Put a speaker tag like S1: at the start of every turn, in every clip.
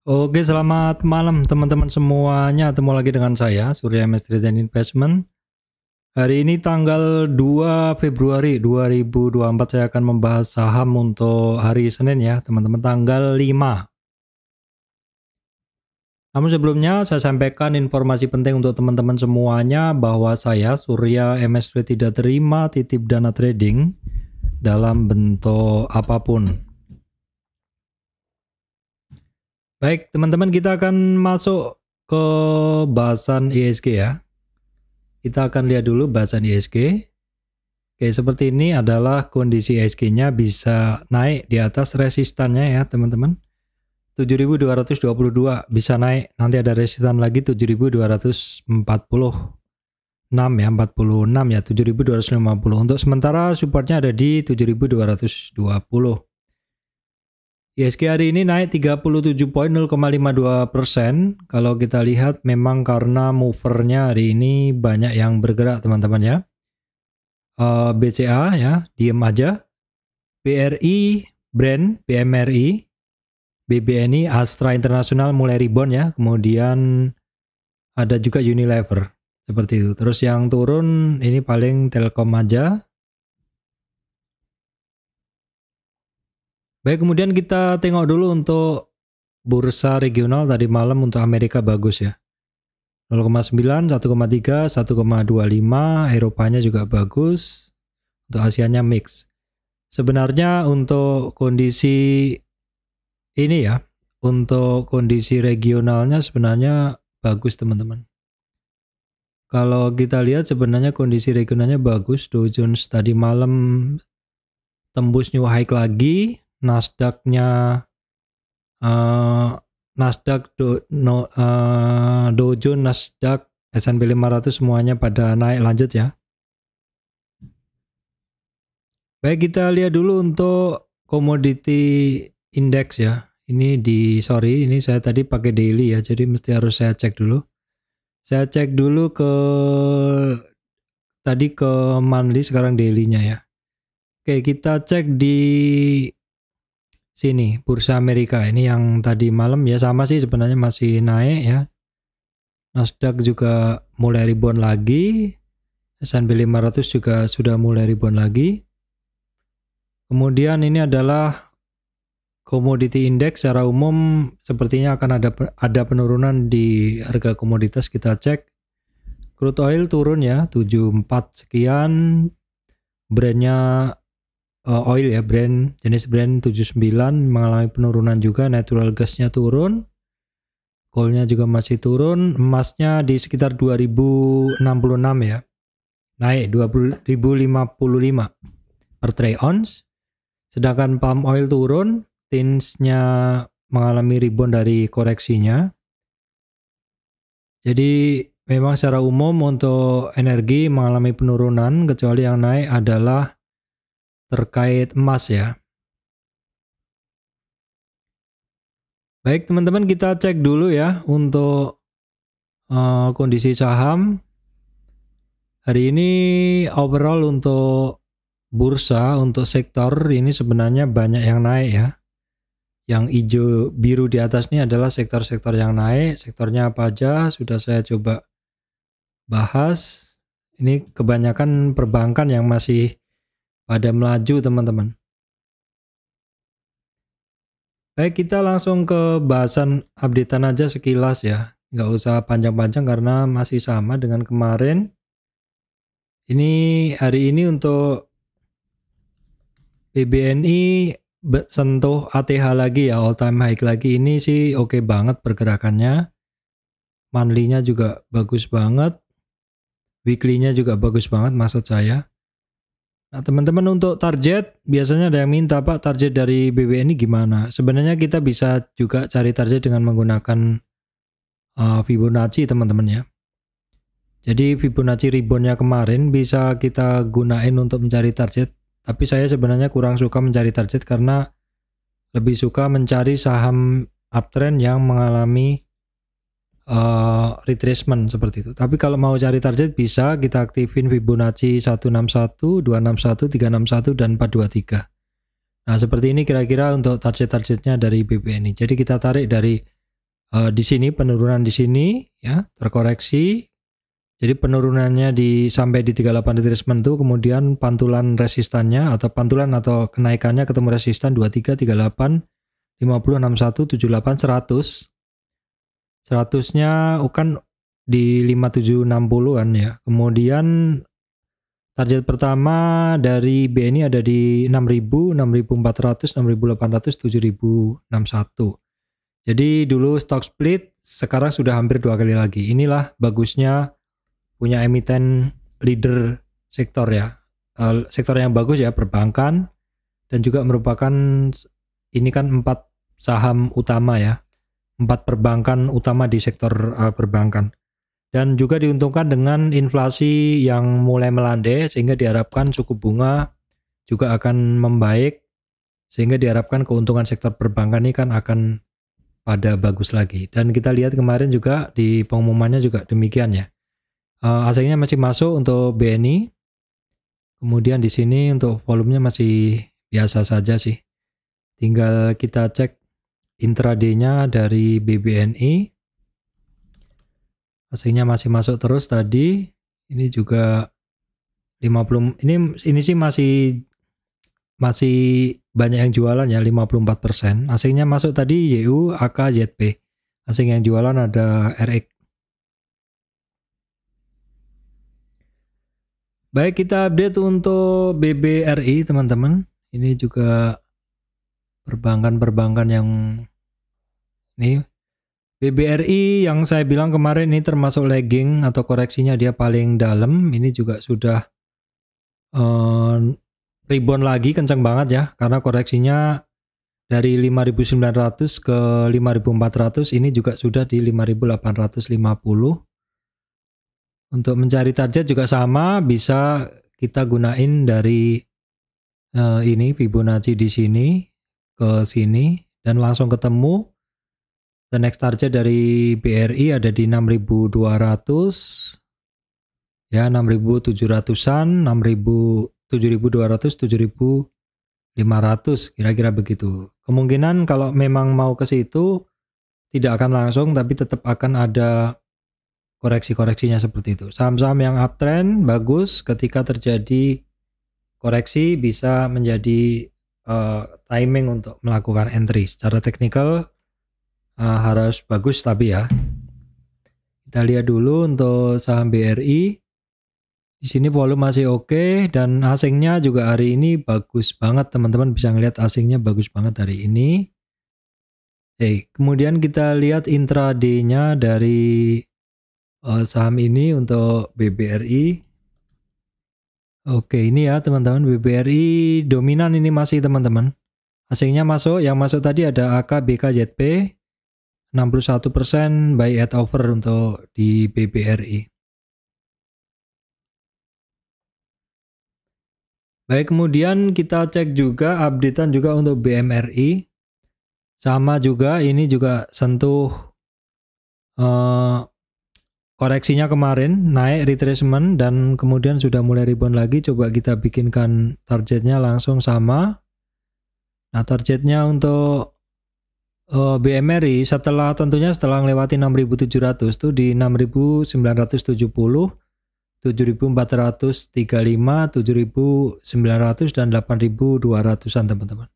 S1: Oke, selamat malam teman-teman semuanya. Ketemu lagi dengan saya, Surya MS Trade and Investment. Hari ini tanggal 2 Februari 2024 saya akan membahas saham untuk hari Senin ya, teman-teman, tanggal 5. Namun sebelumnya saya sampaikan informasi penting untuk teman-teman semuanya bahwa saya, Surya MS Trade, tidak terima titip dana trading dalam bentuk apapun. Baik, teman-teman, kita akan masuk ke bahasan ISG ya. Kita akan lihat dulu bahasan ISG. Oke, seperti ini adalah kondisi ISG-nya bisa naik di atas resistannya ya, teman-teman. 7.222 bisa naik. Nanti ada resistan lagi 7.246 ya, 46 ya, 7.250. Untuk sementara supportnya ada di 7.220. ISG hari ini naik 37,052%. Kalau kita lihat memang karena movernya hari ini banyak yang bergerak, teman-teman ya. BCA ya, diem aja. BRI, Brand, BMRI, BBNI, Astra International mulai rebound ya. Kemudian ada juga Unilever, seperti itu. Terus yang turun ini paling Telkom aja. Baik, kemudian kita tengok dulu untuk bursa regional tadi malam. Untuk Amerika bagus ya. 0,9, 1,3, 1,25, Eropanya juga bagus. Untuk Asianya mix. Sebenarnya untuk kondisi ini ya, untuk kondisi regionalnya sebenarnya bagus, teman-teman. Kalau kita lihat sebenarnya kondisi regionalnya bagus. Dow Jones tadi malam tembus new high lagi. Nasdaq-nya Dow Jones, Nasdaq, S&P 500 semuanya pada naik lanjut ya. Baik, kita lihat dulu untuk commodity index ya. Ini ini saya tadi pakai daily ya, jadi mesti harus saya cek dulu. Saya cek dulu tadi ke monthly, sekarang daily-nya ya. Oke, kita cek di sini, bursa Amerika. Ini yang tadi malam ya, sama sih sebenarnya masih naik ya. Nasdaq juga mulai rebound lagi. S&P 500 juga sudah mulai rebound lagi. Kemudian ini adalah commodity index secara umum, sepertinya akan ada penurunan di harga komoditas. Kita cek. Crude oil turun ya, 74 sekian. Brandnya oil ya, jenis Brent 79 mengalami penurunan juga. Natural gasnya turun, coalnya juga masih turun. Emasnya di sekitar 2066 ya, naik 20.055 per troy ounce. Sedangkan palm oil turun, tinsnya mengalami rebound dari koreksinya. Jadi memang secara umum untuk energi mengalami penurunan, kecuali yang naik adalah terkait emas ya. Baik, teman-teman, kita cek dulu ya untuk kondisi saham. Hari ini overall untuk bursa, untuk sektor ini sebenarnya banyak yang naik ya. Yang hijau biru di atas ini adalah sektor-sektor yang naik. Sektornya apa aja sudah saya coba bahas. Ini kebanyakan perbankan yang masih pada melaju, teman-teman. Baik, kita langsung ke bahasan updatean aja sekilas ya. Nggak usah panjang-panjang karena masih sama dengan kemarin. Ini hari ini untuk BBNI sentuh ATH lagi ya, all time high lagi. Ini sih oke banget pergerakannya. Monthly-nya juga bagus banget. Weekly-nya juga bagus banget maksud saya. Nah, teman-teman, untuk target biasanya ada yang minta, Pak, target dari BBNI gimana? Sebenarnya kita bisa juga cari target dengan menggunakan Fibonacci, teman-teman ya. Jadi Fibonacci rebound-nya kemarin bisa kita gunain untuk mencari target. Tapi saya sebenarnya kurang suka mencari target karena lebih suka mencari saham uptrend yang mengalami retracement seperti itu. Tapi kalau mau cari target bisa kita aktifin Fibonacci 161, 261, 361, dan 423. Nah, seperti ini kira-kira untuk target-targetnya dari BBNI. Jadi kita tarik dari di sini penurunan di sini ya, terkoreksi. Jadi penurunannya sampai di 38 retracement itu, kemudian pantulan resistannya atau pantulan atau kenaikannya ketemu resistan 23, 38, 50, 61, 78, 100. 100-nya kan di 5760-an ya. Kemudian target pertama dari BNI ada di 6000, 6400, 6800, 7061. Jadi dulu stock split, sekarang sudah hampir 2 kali lagi. Inilah bagusnya punya emiten leader sektor ya. Sektor yang bagus ya, perbankan, dan juga merupakan ini kan 4 saham utama ya. 4 perbankan utama di sektor perbankan. Dan juga diuntungkan dengan inflasi yang mulai melandai, sehingga diharapkan suku bunga juga akan membaik, sehingga diharapkan keuntungan sektor perbankan ini kan akan pada bagus lagi. Dan kita lihat kemarin juga di pengumumannya juga demikian ya. Asingnya masih masuk untuk BNI. Kemudian di sini untuk volumenya masih biasa saja sih. Tinggal kita cek intraday-nya dari BBNI. Asingnya masih masuk terus tadi. Ini juga 50, ini sih masih banyak yang jualan ya, 54%. Asingnya masuk tadi YU, AK, ZP. Asing yang jualan ada RX. Baik, kita update untuk BBRI teman-teman. Ini juga perbankan-perbankan yang ini. BBRI yang saya bilang kemarin ini termasuk lagging atau koreksinya dia paling dalam. Ini juga sudah rebound lagi kencang banget ya, karena koreksinya dari 5.900 ke 5.400, ini juga sudah di 5.850. Untuk mencari target juga sama, bisa kita gunain dari ini Fibonacci di sini ke sini dan langsung ketemu. The next target dari BRI ada di 6.200 ya, 6.700-an, 7.200, 7.500 kira-kira begitu. Kemungkinan kalau memang mau ke situ tidak akan langsung, tapi tetap akan ada koreksi-koreksinya seperti itu. Saham-saham yang uptrend bagus, ketika terjadi koreksi bisa menjadi timing untuk melakukan entry. Secara teknikal harus bagus tapi ya. Kita lihat dulu untuk saham BRI. Di sini volume masih oke, dan asingnya juga hari ini bagus banget, teman-teman bisa ngelihat asingnya bagus banget hari ini. Kemudian kita lihat intraday-nya dari saham ini untuk BBRI. Oke, ini ya teman-teman, BBRI dominan ini masih teman-teman. Asingnya masuk, yang masuk tadi ada AK, BK, ZP. 61% buy at over untuk di BBRI. Baik, kemudian kita cek juga updatean juga untuk BMRI. Sama juga, ini juga sentuh koreksinya kemarin, naik retracement dan kemudian sudah mulai rebound lagi. Coba kita bikinkan targetnya langsung sama. Nah, targetnya untuk BMRI tentunya setelah melewati 6.700 tuh di 6.970, 7.435, 7.900 dan 8.200-an teman-teman.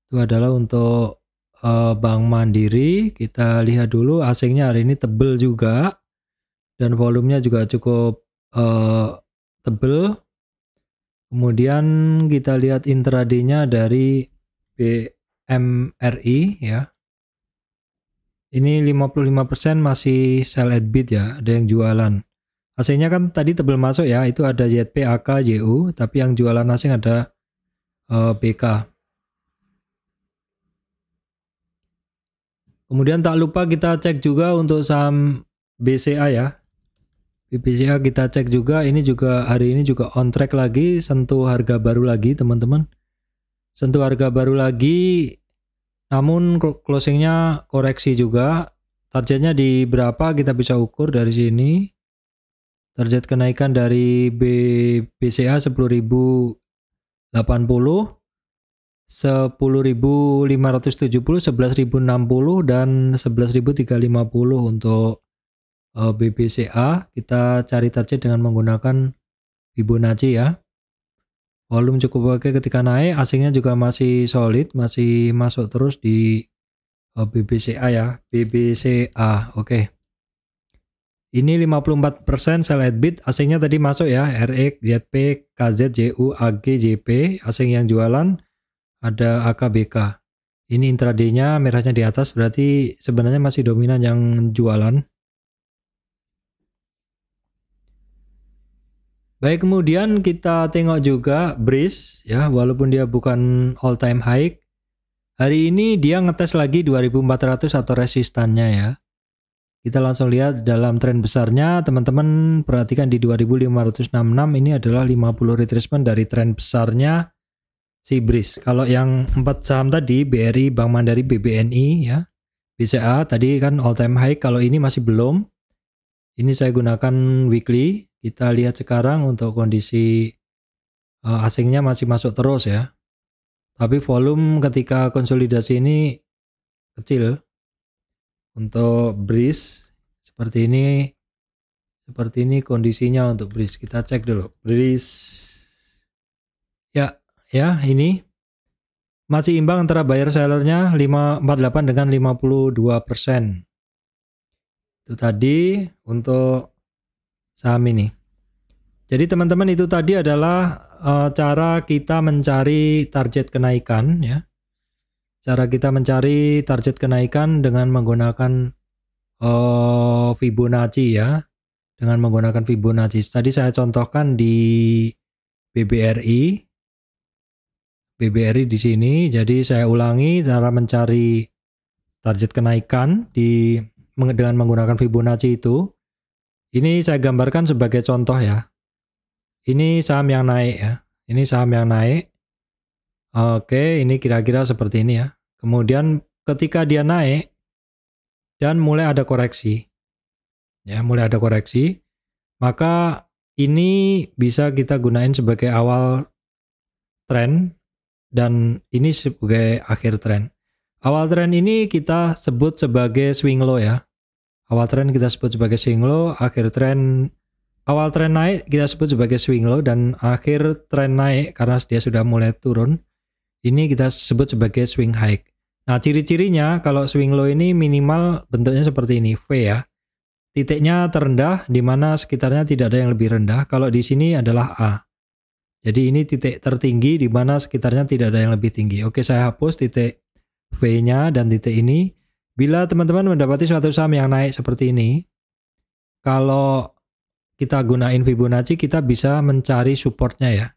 S1: Itu adalah untuk Bank Mandiri. Kita lihat dulu, asingnya hari ini tebel juga dan volumenya juga cukup tebel. Kemudian kita lihat intraday-nya dari BMRI ya. Ini 55% masih sell at bid ya, ada yang jualan. Asingnya kan tadi tebel masuk ya, itu ada ZP, AK, JU, tapi yang jualan asing ada BK. Kemudian tak lupa kita cek juga untuk saham BCA ya. BCA kita cek juga, ini juga hari ini juga on track lagi, sentuh harga baru lagi teman-teman. Sentuh harga baru lagi, namun closingnya koreksi juga. Targetnya di berapa kita bisa ukur dari sini. Target kenaikan dari BCA 10.080, 10.570, 11.060 dan 11.350 untuk BBCA. Kita cari target dengan menggunakan Fibonacci ya. Volume cukup oke ketika naik, asingnya juga masih solid, masih masuk terus di BBCA ya, BBCA. Oke. Ini 54% sell at bid, asingnya tadi masuk ya, RX, ZP, KZ, JU, AG, JP, asing yang jualan ada AKBK. Ini intraday-nya merahnya di atas, berarti sebenarnya masih dominan yang jualan. Baik, kemudian kita tengok juga Breeze ya, walaupun dia bukan all time high, hari ini dia ngetes lagi 2400 atau resistannya ya. Kita langsung lihat dalam tren besarnya, teman-teman perhatikan di 2566 ini adalah 50 retracement dari tren besarnya si Breeze. Kalau yang 4 saham tadi, BRI, Bank Mandiri, BBNI ya, BCA tadi kan all time high, kalau ini masih belum. Ini saya gunakan weekly. Kita lihat sekarang untuk kondisi asingnya masih masuk terus ya. Tapi volume ketika konsolidasi ini kecil. Untuk Breeze seperti ini kondisinya untuk Breeze. Kita cek dulu. Breeze ya ini masih imbang antara buyer sellernya 548 dengan 52%. Itu tadi untuk saham ini. Jadi teman-teman, itu tadi adalah cara kita mencari target kenaikan ya. Cara kita mencari target kenaikan dengan menggunakan Fibonacci ya. Dengan menggunakan Fibonacci. Tadi saya contohkan di BBRI di sini. Jadi saya ulangi cara mencari target kenaikan dengan menggunakan Fibonacci itu. Ini saya gambarkan sebagai contoh ya. Ini saham yang naik ya. Ini saham yang naik. Oke, ini kira-kira seperti ini ya. Kemudian ketika dia naik dan mulai ada koreksi. Ya, mulai ada koreksi, maka ini bisa kita gunain sebagai awal tren dan ini sebagai akhir tren. Awal tren ini kita sebut sebagai swing low ya. Awal tren kita sebut sebagai swing low, akhir tren, awal tren naik kita sebut sebagai swing low, dan akhir tren naik karena dia sudah mulai turun, ini kita sebut sebagai swing high. Nah, ciri-cirinya kalau swing low ini minimal bentuknya seperti ini, V ya. Titiknya terendah di mana sekitarnya tidak ada yang lebih rendah. Kalau di sini adalah A. Jadi ini titik tertinggi di mana sekitarnya tidak ada yang lebih tinggi. Oke, saya hapus titik V-nya dan titik ini. Bila teman-teman mendapati suatu saham yang naik seperti ini, kalau kita gunain Fibonacci, kita bisa mencari supportnya ya.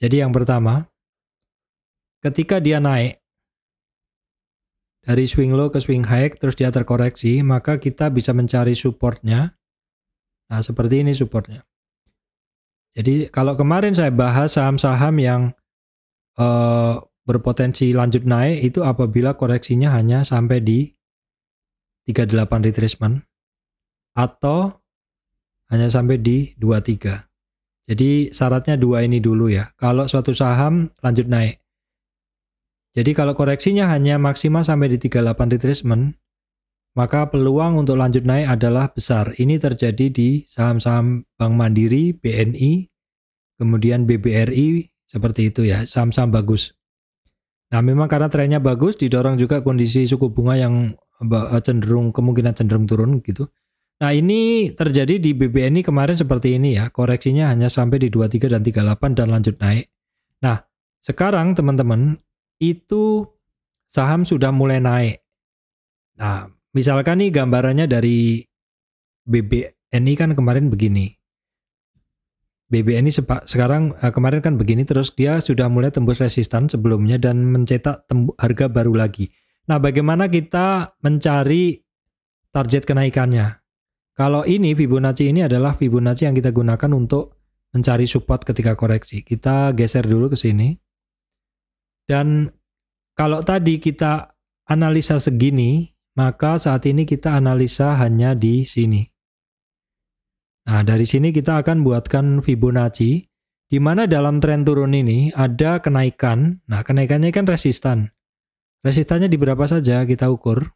S1: Jadi yang pertama, ketika dia naik dari swing low ke swing high, terus dia terkoreksi, maka kita bisa mencari supportnya. Nah, seperti ini supportnya. Jadi kalau kemarin saya bahas saham-saham yang berpotensi lanjut naik, itu apabila koreksinya hanya sampai di 38 retracement atau hanya sampai di 23. Jadi syaratnya dua ini dulu ya. Kalau suatu saham lanjut naik. Jadi kalau koreksinya hanya maksimal sampai di 38 retracement, maka peluang untuk lanjut naik adalah besar. Ini terjadi di saham-saham Bank Mandiri, BNI, kemudian BBRI, seperti itu ya, saham-saham bagus. Nah, memang karena trennya bagus, didorong juga kondisi suku bunga yang kemungkinan cenderung turun gitu. Nah, ini terjadi di BBNI kemarin seperti ini ya, koreksinya hanya sampai di 23 dan 38 dan lanjut naik. Nah, sekarang teman-teman, itu saham sudah mulai naik. Nah, misalkan nih gambarannya dari BBNI kan kemarin begini. BBNI sekarang kemarin kan begini, terus dia sudah mulai tembus resistan sebelumnya dan mencetak harga baru lagi. Nah, bagaimana kita mencari target kenaikannya? Kalau ini Fibonacci ini adalah Fibonacci yang kita gunakan untuk mencari support ketika koreksi. Kita geser dulu ke sini. Dan kalau tadi kita analisa segini, maka saat ini kita analisa hanya di sini. Nah, dari sini kita akan buatkan Fibonacci. di mana dalam tren turun ini ada kenaikan. Nah, kenaikannya kan resistan. Resistannya di berapa saja kita ukur.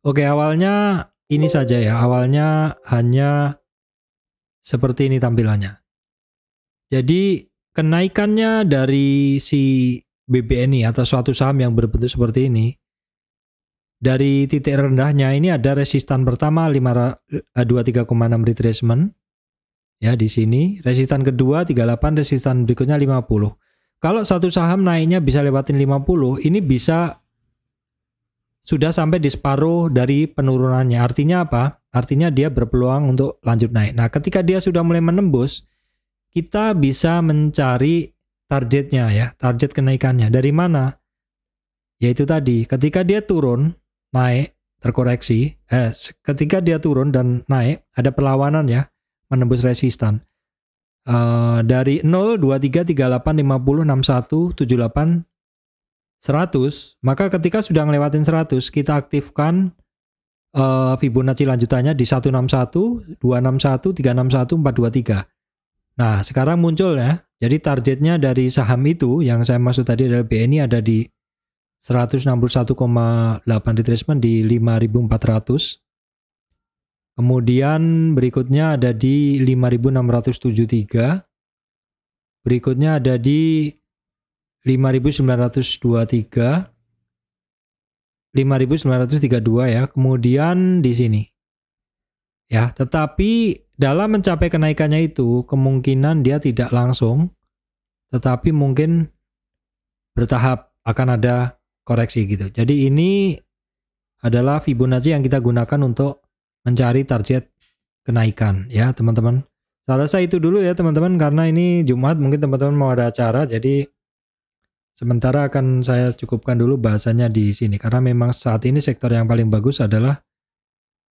S1: Oke, awalnya ini saja ya. Awalnya hanya seperti ini tampilannya. Jadi kenaikannya dari si BBNI atau suatu saham yang berbentuk seperti ini, dari titik rendahnya ini ada resistan pertama 23,6 retracement. Ya, di sini resistan kedua 38, resistan berikutnya 50. Kalau satu saham naiknya bisa lewatin 50, ini bisa sudah sampai di separuh dari penurunannya. Artinya apa? Artinya dia berpeluang untuk lanjut naik. Nah, ketika dia sudah mulai menembus, kita bisa mencari targetnya ya, target kenaikannya. Dari mana? Yaitu tadi, ketika dia turun, naik, terkoreksi, ketika dia turun dan naik, ada perlawanan ya, menembus resistan. Dari 0, 2, 3, 38, 50, 61, 78, 100, maka ketika sudah ngelewatin 100, kita aktifkan Fibonacci lanjutannya di 161, 261, 361, 423. Nah, sekarang muncul ya. Jadi targetnya dari saham itu yang saya maksud tadi adalah BNI ada di 161,8 retracement di 5.400. Kemudian berikutnya ada di 5.673. Berikutnya ada di 5.923. 5.932 ya. Kemudian di sini. Ya, tetapi dalam mencapai kenaikannya itu kemungkinan dia tidak langsung, tetapi mungkin bertahap akan ada koreksi gitu. Jadi ini adalah Fibonacci yang kita gunakan untuk mencari target kenaikan ya teman-teman. Saya rasa itu dulu ya teman-teman, karena ini Jumat mungkin teman-teman mau ada acara, jadi sementara akan saya cukupkan dulu bahasanya di sini karena memang saat ini sektor yang paling bagus adalah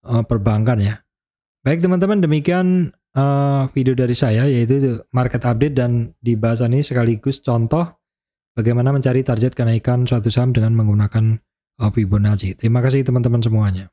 S1: perbankan ya. Baik teman-teman, demikian video dari saya yaitu market update, dan di bahasan ini sekaligus contoh bagaimana mencari target kenaikan suatu saham dengan menggunakan Fibonacci. Terima kasih teman-teman semuanya.